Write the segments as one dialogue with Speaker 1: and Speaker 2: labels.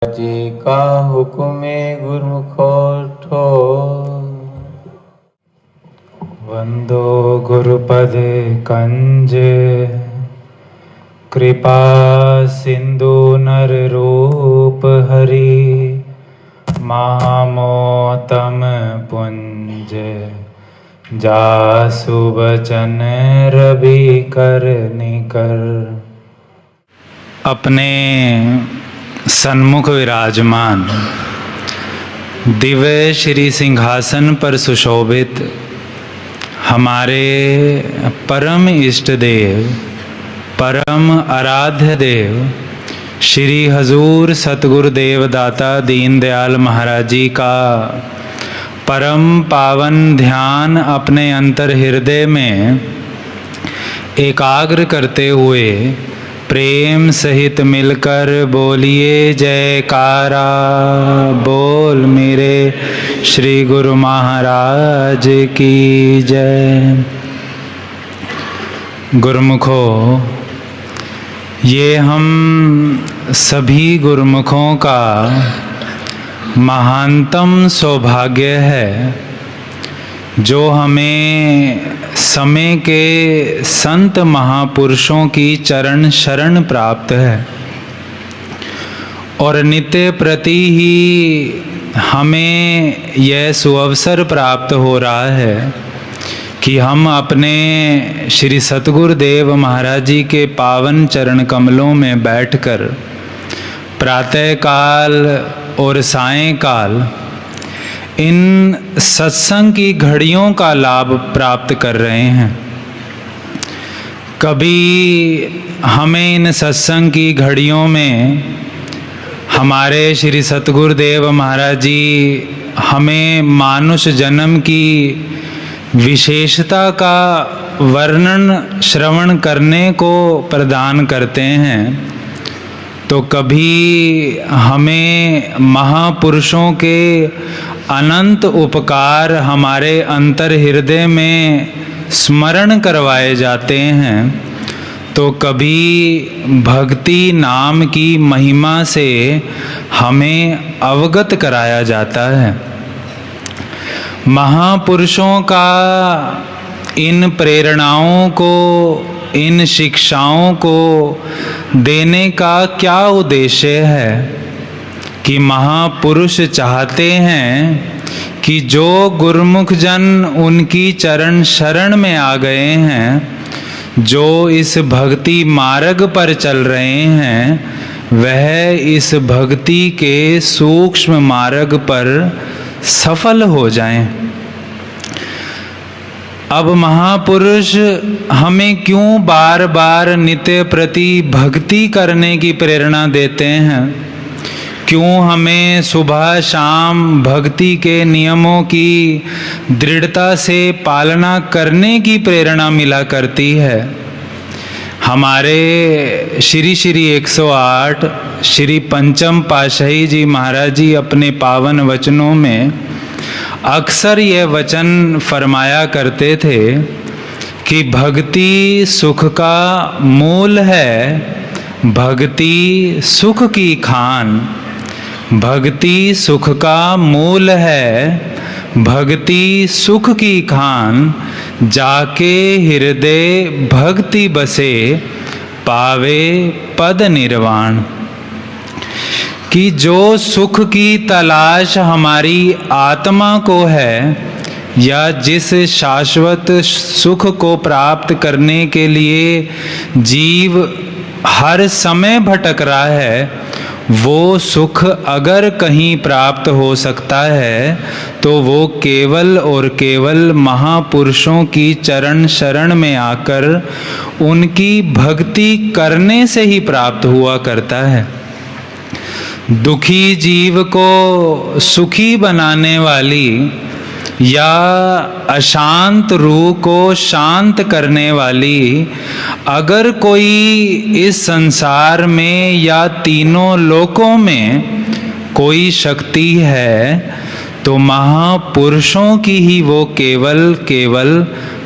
Speaker 1: जी का हुक्मे गुरुमुखो ठो वंदो गुरुपद कंज कृपा सिंधु नर रूप हरि महामोतम पुंज जासु बचन रवि कर निकर। अपने सन्मुख विराजमान दिव्य श्री सिंहासन पर सुशोभित हमारे परम इष्ट देव, परम आराध्य देव श्री हजूर सतगुरुदेव दाता दीन दयाल महाराज जी का परम पावन ध्यान अपने अंतर हृदय में एकाग्र करते हुए प्रेम सहित मिलकर बोलिए जयकारा। बोल मेरे श्री गुरु महाराज की जय। गुरुमुखो, ये हम सभी गुरुमुखों का महानतम सौभाग्य है जो हमें समय के संत महापुरुषों की चरण शरण प्राप्त है और नित्य प्रति ही हमें यह सुअवसर प्राप्त हो रहा है कि हम अपने श्री सतगुरुदेव महाराज जी के पावन चरण कमलों में बैठकर प्रातःकाल और सायंकाल इन सत्संग की घड़ियों का लाभ प्राप्त कर रहे हैं। कभी हमें इन सत्संग की घड़ियों में हमारे श्री सतगुरुदेव महाराज जी हमें मानुष जन्म की विशेषता का वर्णन श्रवण करने को प्रदान करते हैं, तो कभी हमें महापुरुषों के अनंत उपकार हमारे अंतर हृदय में स्मरण करवाए जाते हैं, तो कभी भक्ति नाम की महिमा से हमें अवगत कराया जाता है। महापुरुषों का इन प्रेरणाओं को, इन शिक्षाओं को देने का क्या उद्देश्य है कि महापुरुष चाहते हैं कि जो गुरुमुख जन उनकी चरण शरण में आ गए हैं, जो इस भक्ति मार्ग पर चल रहे हैं, वह इस भक्ति के सूक्ष्म मार्ग पर सफल हो जाएं। अब महापुरुष हमें क्यों बार बार नित्य प्रति भक्ति करने की प्रेरणा देते हैं, क्यों हमें सुबह शाम भक्ति के नियमों की दृढ़ता से पालना करने की प्रेरणा मिला करती है। हमारे श्री श्री 108 श्री पंचम पातशाही जी महाराज जी अपने पावन वचनों में अक्सर यह वचन फरमाया करते थे कि भक्ति सुख का मूल है, भक्ति सुख की खान। भक्ति सुख का मूल है, भक्ति सुख की खान। जाके हृदय भक्ति बसे, पावे पद निर्वाण। कि जो सुख की तलाश हमारी आत्मा को है, या जिस शाश्वत सुख को प्राप्त करने के लिए जीव हर समय भटक रहा है, वो सुख अगर कहीं प्राप्त हो सकता है तो वो केवल और केवल महापुरुषों की चरण शरण में आकर उनकी भक्ति करने से ही प्राप्त हुआ करता है। दुखी जीव को सुखी बनाने वाली या अशांत रूह को शांत करने वाली अगर कोई इस संसार में या तीनों लोकों में कोई शक्ति है, तो महापुरुषों की ही वो केवल केवल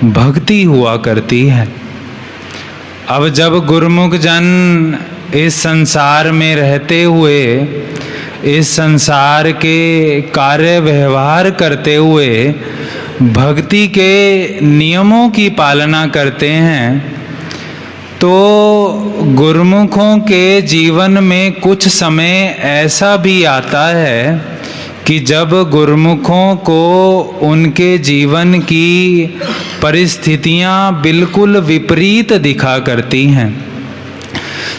Speaker 1: भक्ति हुआ करती है। अब जब गुरुमुख जन इस संसार में रहते हुए इस संसार के कार्य व्यवहार करते हुए भक्ति के नियमों की पालना करते हैं, तो गुरुमुखों के जीवन में कुछ समय ऐसा भी आता है कि जब गुरुमुखों को उनके जीवन की परिस्थितियां बिल्कुल विपरीत दिखा करती हैं।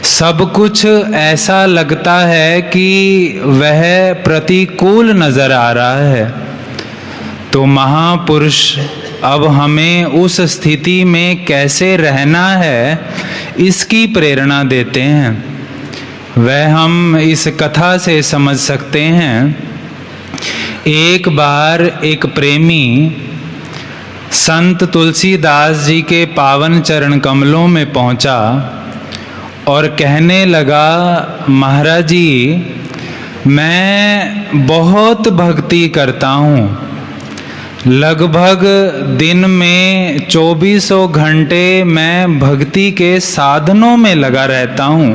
Speaker 1: सब कुछ ऐसा लगता है कि वह प्रतिकूल नजर आ रहा है। तो महापुरुष अब हमें उस स्थिति में कैसे रहना है, इसकी प्रेरणा देते हैं। वह हम इस कथा से समझ सकते हैं। एक बार एक प्रेमी संत तुलसीदास जी के पावन चरण कमलों में पहुंचा और कहने लगा, महाराज जी, मैं बहुत भक्ति करता हूँ। लगभग दिन में 24 घंटे मैं भक्ति के साधनों में लगा रहता हूँ,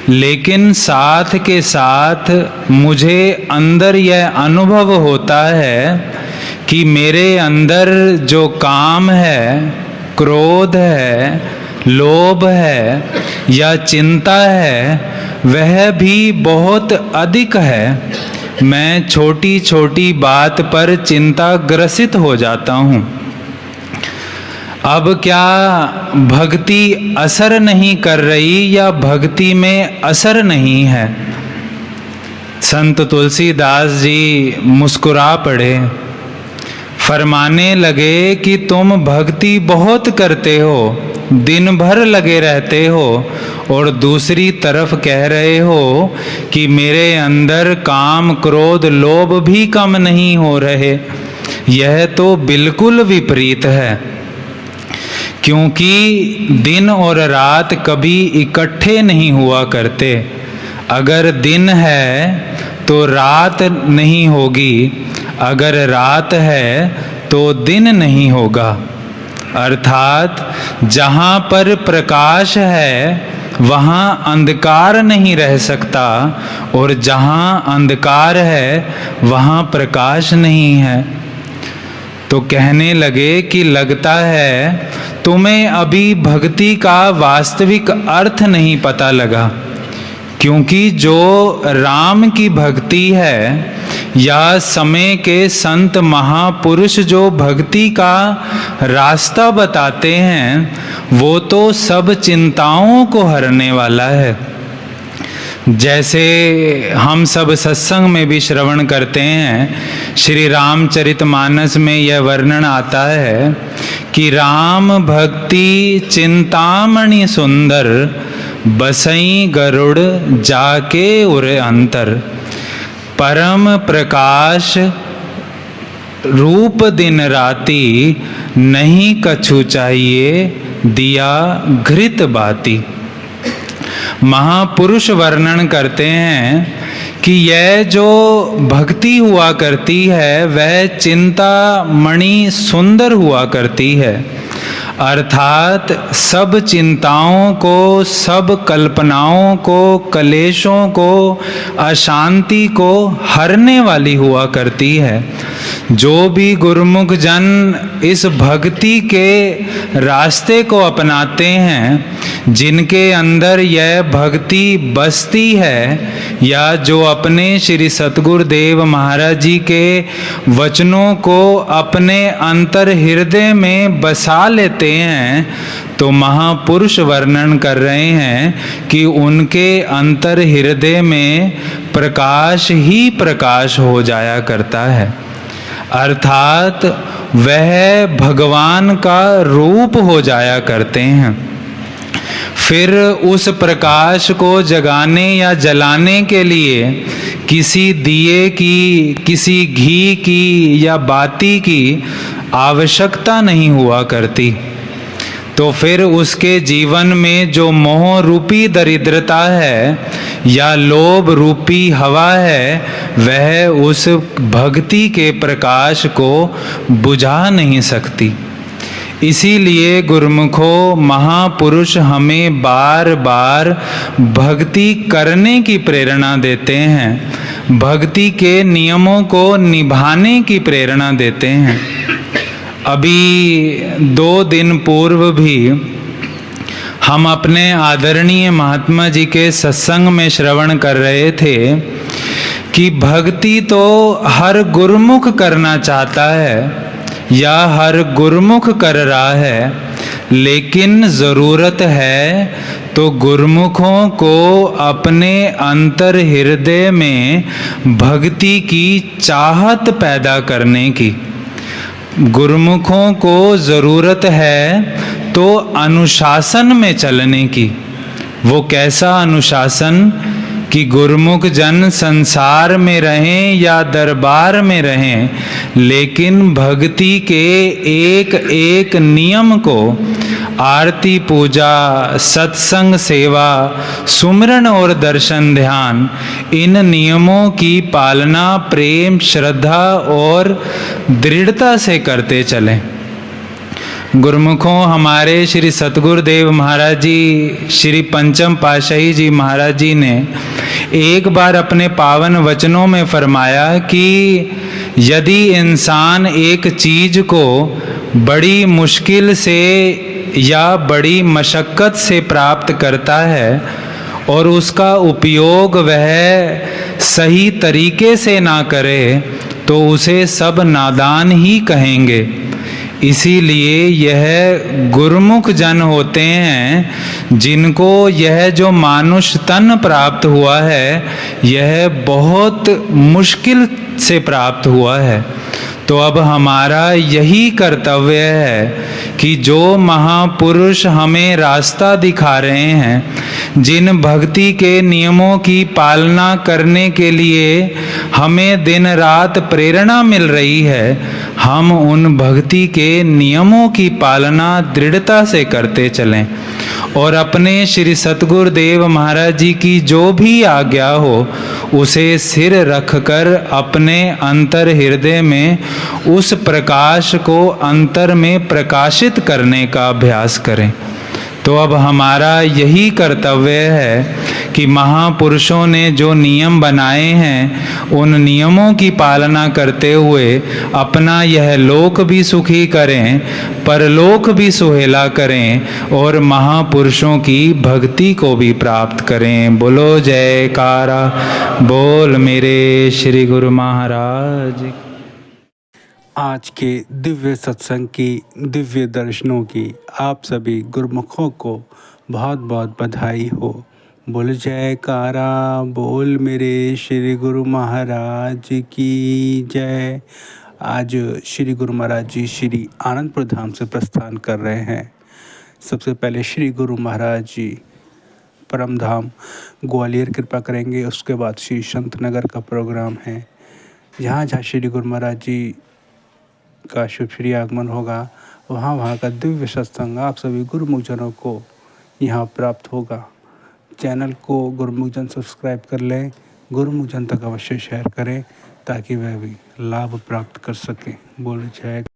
Speaker 1: लेकिन साथ के साथ मुझे अंदर यह अनुभव होता है कि मेरे अंदर जो काम है, क्रोध है, लोभ है या चिंता है, वह भी बहुत अधिक है। मैं छोटी छोटी बात पर चिंताग्रसित हो जाता हूँ। अब क्या भक्ति असर नहीं कर रही या भक्ति में असर नहीं है? संत तुलसीदास जी मुस्कुरा पड़े, फरमाने लगे कि तुम भक्ति बहुत करते हो, दिन भर लगे रहते हो, और दूसरी तरफ कह रहे हो कि मेरे अंदर काम, क्रोध, लोभ भी कम नहीं हो रहे। यह तो बिल्कुल विपरीत है, क्योंकि दिन और रात कभी इकट्ठे नहीं हुआ करते। अगर दिन है तो रात नहीं होगी, अगर रात है तो दिन नहीं होगा। अर्थात जहाँ पर प्रकाश है वहाँ अंधकार नहीं रह सकता, और जहाँ अंधकार है वहाँ प्रकाश नहीं है। तो कहने लगे कि लगता है तुम्हें अभी भक्ति का वास्तविक अर्थ नहीं पता लगा, क्योंकि जो राम की भक्ति है या समय के संत महापुरुष जो भक्ति का रास्ता बताते हैं, वो तो सब चिंताओं को हरने वाला है। जैसे हम सब सत्संग में भी श्रवण करते हैं, श्री रामचरितमानस में यह वर्णन आता है कि राम भक्ति चिंतामणि सुंदर, बसई गरुड़ जाके उरे अंतर। परम प्रकाश रूप दिन राती, नहीं कछु चाहिए दिया घृत बाती। महापुरुष वर्णन करते हैं कि यह जो भक्ति हुआ करती है वह चिंतामणि सुंदर हुआ करती है, अर्थात सब चिंताओं को, सब कल्पनाओं को, कलेशों को, अशांति को हरने वाली हुआ करती है। जो भी गुरुमुख जन इस भक्ति के रास्ते को अपनाते हैं, जिनके अंदर यह भक्ति बसती है, या जो अपने श्री सतगुरुदेव महाराज जी के वचनों को अपने अंतर हृदय में बसा लेते हैं, तो महापुरुष वर्णन कर रहे हैं कि उनके अंतर हृदय में प्रकाश ही प्रकाश हो जाया करता है, अर्थात वह भगवान का रूप हो जाया करते हैं। फिर उस प्रकाश को जगाने या जलाने के लिए किसी दिए की, किसी घी की या बाती की आवश्यकता नहीं हुआ करती। तो फिर उसके जीवन में जो मोह रूपी दरिद्रता है या लोभ रूपी हवा है, वह उस भक्ति के प्रकाश को बुझा नहीं सकती। इसीलिए गुरुमुखों महापुरुष हमें बार बार भक्ति करने की प्रेरणा देते हैं, भक्ति के नियमों को निभाने की प्रेरणा देते हैं। अभी 2 दिन पूर्व भी हम अपने आदरणीय महात्मा जी के सत्संग में श्रवण कर रहे थे कि भक्ति तो हर गुरुमुख करना चाहता है या हर गुरुमुख कर रहा है, लेकिन ज़रूरत है तो गुरुमुखों को अपने अंतर हृदय में भक्ति की चाहत पैदा करने की। गुरुमुखों को ज़रूरत है तो अनुशासन में चलने की। वो कैसा अनुशासन कि गुरुमुख जन संसार में रहें या दरबार में रहें, लेकिन भक्ति के एक एक नियम को, आरती पूजा, सत्संग सेवा, सुमिरन और दर्शन ध्यान, इन नियमों की पालना प्रेम श्रद्धा और दृढ़ता से करते चलें। गुरुमुखों हमारे श्री सतगुरुदेव महाराज जी, श्री पंचम पातशाही जी महाराज जी ने एक बार अपने पावन वचनों में फरमाया कि यदि इंसान एक चीज को बड़ी मुश्किल से या बड़ी मशक्क़त से प्राप्त करता है और उसका उपयोग वह सही तरीके से ना करे तो उसे सब नादान ही कहेंगे। इसीलिए यह गुरुमुख जन होते हैं जिनको यह जो मानुष तन प्राप्त हुआ है यह बहुत मुश्किल से प्राप्त हुआ है। तो अब हमारा यही कर्तव्य है कि जो महापुरुष हमें रास्ता दिखा रहे हैं, जिन भक्ति के नियमों की पालना करने के लिए हमें दिन रात प्रेरणा मिल रही है, हम उन भक्ति के नियमों की पालना दृढ़ता से करते चलें और अपने श्री सतगुरुदेव महाराज जी की जो भी आज्ञा हो उसे सिर रखकर अपने अंतर हृदय में उस प्रकाश को अंतर में प्रकाशित करने का अभ्यास करें। तो अब हमारा यही कर्तव्य है कि महापुरुषों ने जो नियम बनाए हैं उन नियमों की पालना करते हुए अपना यह लोक भी सुखी करें, परलोक भी सुहेला करें और महापुरुषों की भक्ति को भी प्राप्त करें। बोलो जयकारा बोल मेरे श्री गुरु महाराज।
Speaker 2: आज के दिव्य सत्संग की, दिव्य दर्शनों की आप सभी गुरुमुखों को बहुत बहुत बधाई हो। बोल जयकारा बोल मेरे श्री गुरु महाराज की जय। आज श्री गुरु महाराज जी श्री आनंदपुर धाम से प्रस्थान कर रहे हैं। सबसे पहले श्री गुरु महाराज जी परम धाम ग्वालियर कृपा करेंगे, उसके बाद श्री संत नगर का प्रोग्राम है। जहाँ जहाँ श्री गुरु महाराज जी का शुभ श्री आगमन होगा वहाँ का दिव्य सत्संग आप सभी गुरुमुखजनों को यहाँ प्राप्त होगा। चैनल को गुरुमुखजन सब्सक्राइब कर लें, गुरुमुखजन तक अवश्य शेयर करें ताकि वह भी लाभ प्राप्त कर सकें। बोल जय।